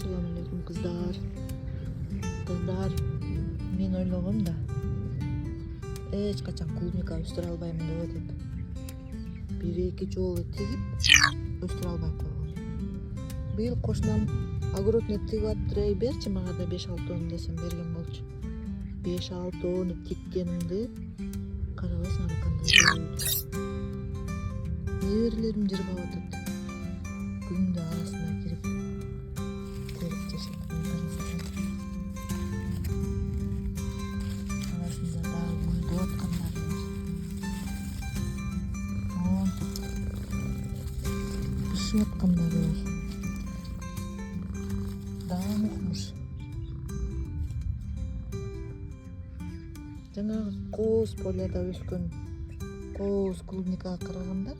Selamünaleyküm kızlar. Kızlar, men oylogum da эч качан клубника өстүрө албаймын деп. Бир эки жолу тигип өстүрө албай койгон. Быйыл кошунам огородуна тигип аттыр, эй берчи мага да 5-6 тонн десем берген болчу. 5-6 тонн тиккенимди карабайсың аны кандай болду. Неберелерим жыргап атат. Күндү арасына кирип терип жашайт. Арасында дагы гүлдөп аткандар бар. Пишип аткандар бар. Дагы мукмуш. Жанагы кооз поляда өскөн кооз клубникага караганда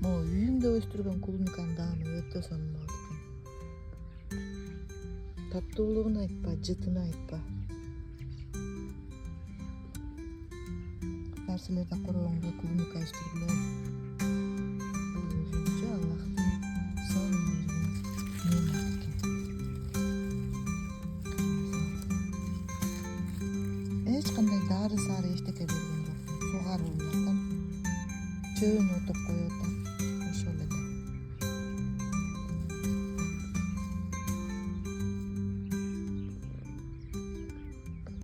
могу үйүңдө өстүргөн клубниканын даамы өтө сонун болот экен. Таттуулугун айтпа, жытын айтпа. Нерселерди короңго клубника өстүргүлө. Бул өзүнчө Аллахтын сонун берген немат экен. Эч кандай дары-сары эчтеке берген жок. Сугарып атам. Чөбүн отуп коюп атам.